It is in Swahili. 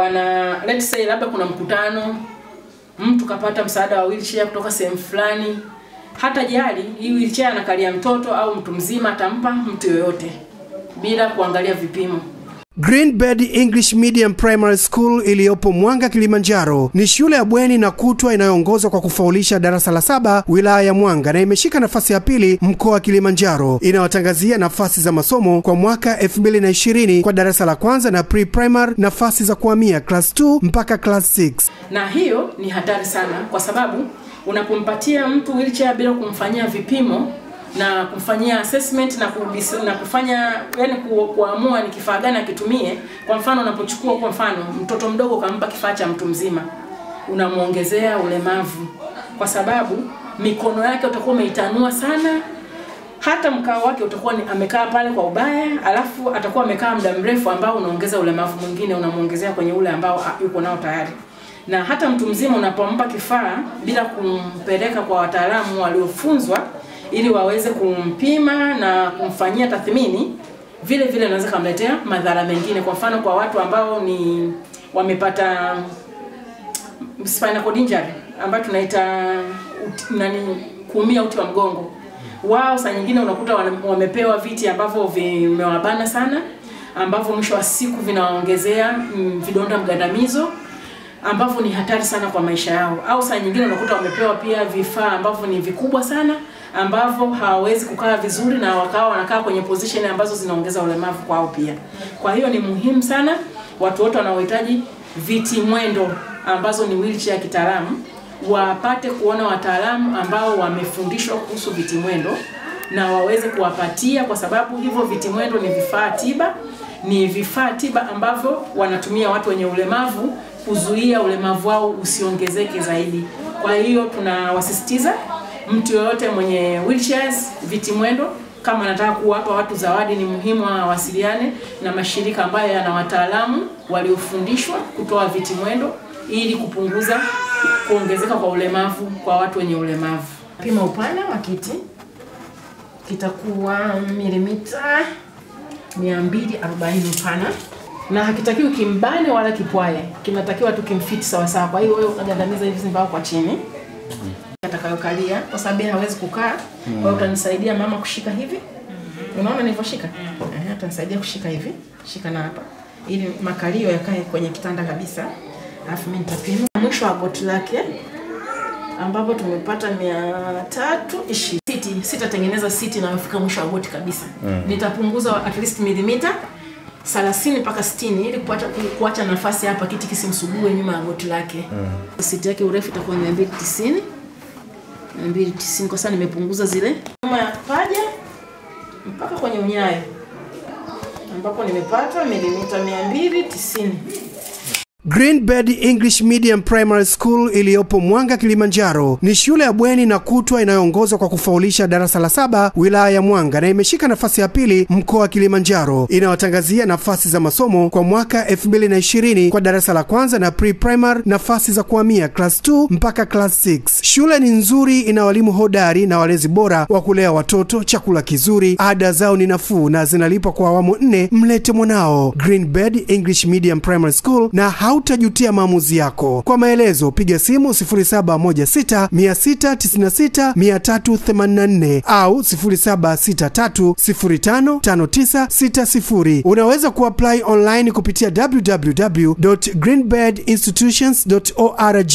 Let's say labda kuna mkutano, mtu kapata msaada wa wheelchair kutoka sehemu fulani, hata jali hii wheelchair anakalia mtoto au mtu mzima, atampa mtu yoyote bila kuangalia vipimo. Greenbed English Medium Primary School iliyopo Mwanga, Kilimanjaro ni shule ya bweni na kutwa inayoongozwa kwa kufaulisha darasa la 7 wilaya ya Mwanga na imeshika nafasi ya 2 mkoa wa Kilimanjaro. Inawatangazia nafasi za masomo kwa mwaka 2020 kwa darasa la kwanza na pre-primary, nafasi za kuhamia class 2 mpaka class 6. Na hiyo ni hatari sana kwa sababu unapompatia mtu wheelchair bila kumfanyia vipimo na kufanyia assessment na kufanya yani kuamua ni kifaa gani akitumie. Kwa mfano unapochukua kwa mfano mtoto mdogo kampa kifaa cha mtu mzima, unamuongezea ulemavu kwa sababu mikono yake utakuwa umeitanua sana, hata mkao wake utakuwa amekaa pale kwa ubaya, alafu atakuwa amekaa muda mrefu ambao unaongeza ulemavu mwingine, unamuongezea kwenye ule ambao yuko nao tayari. Na hata mtu mzima unapompa kifaa bila kumpeleka kwa wataalamu waliofunzwa ili waweze kumpima na kumfanyia tathmini, vile vile inaweza kumletea madhara mengine. Kwa mfano kwa watu ambao ni wamepata spinal cord injury ambayo tunaita kuumia uti wa mgongo, wao saa nyingine unakuta wamepewa viti ambavyo vimewabana sana, ambavyo mwisho wa siku vinaongezea vidonda mgandamizo ambavyo ni hatari sana kwa maisha yao. Au saa nyingine unakuta wamepewa pia vifaa ambavyo ni vikubwa sana ambavyo hawawezi kukaa vizuri na wanakaa kwenye position ambazo zinaongeza ulemavu kwao pia. Kwa hiyo ni muhimu sana watu wote wanaohitaji viti mwendo ambazo ni wheelchair kitaalamu wapate kuona wataalamu ambao wamefundishwa kuhusu viti mwendo na waweze kuwapatia, kwa sababu hivyo viti mwendo ni vifaa tiba ambavyo wanatumia watu wenye ulemavu kuzuia ulemavu wao usiongezeke zaidi. Kwa hiyo tunawasisitiza mtu yoyote mwenye wheelchairs, viti mwendo, kama anataka kuwapa watu zawadi, ni muhimu wawasiliane na mashirika ambayo yana wataalamu waliofundishwa kutoa viti mwendo ili kupunguza kuongezeka kwa ulemavu kwa watu wenye ulemavu. Pima upana wa kiti kitakuwa milimita 240 upana, na hakitakiwi kimbane wala kipwaye, kinatakiwa tu kimfiti sawa sawa. Kwa hiyo wewe unagandamiza hivi mbao kwa chini atakayokalia, kwa sababu hawezi kukaa. Kwa hiyo utanisaidia mama kushika hivi. Unaona nilivyoshika? Utanisaidia kushika hivi. Shika na hapa ili makalio yakae kwenye kitanda kabisa. Alafu mimi nitapima mwisho wa goti lake ambapo tumepata 320. Sitatengeneza siti na kufika mwisho wa goti kabisa. Nitapunguza at least milimita 30 mpaka 60 ili kuacha nafasi hapa kiti kisimsugue nyuma ya goti lake. Siti yake urefu itakuwa 290 kwa sababu nimepunguza zile nyuma ya paja mpaka kwenye unyayo ambapo nimepata milimita 290. Greenbed English Medium Primary School iliyopo Mwanga, Kilimanjaro ni shule ya bweni na kutwa inayoongozwa kwa kufaulisha darasa la 7 wilaya ya Mwanga na imeshika nafasi ya 2 mkoa wa Kilimanjaro. Inawatangazia nafasi za masomo kwa mwaka 2020 kwa darasa la kwanza na pre-primary, nafasi za kuhamia class 2 mpaka class 6. Shule ni nzuri, ina walimu hodari na walezi bora wa kulea watoto, chakula kizuri, ada zao ni nafuu na zinalipwa kwa awamu 4. Mlete mwanao Greenbed English Medium Primary School na hautajutia maamuzi yako. Kwa maelezo piga simu 0716 au 0763055960. Unaweza kuapply online kupitia www.greenbedinstitutions.org.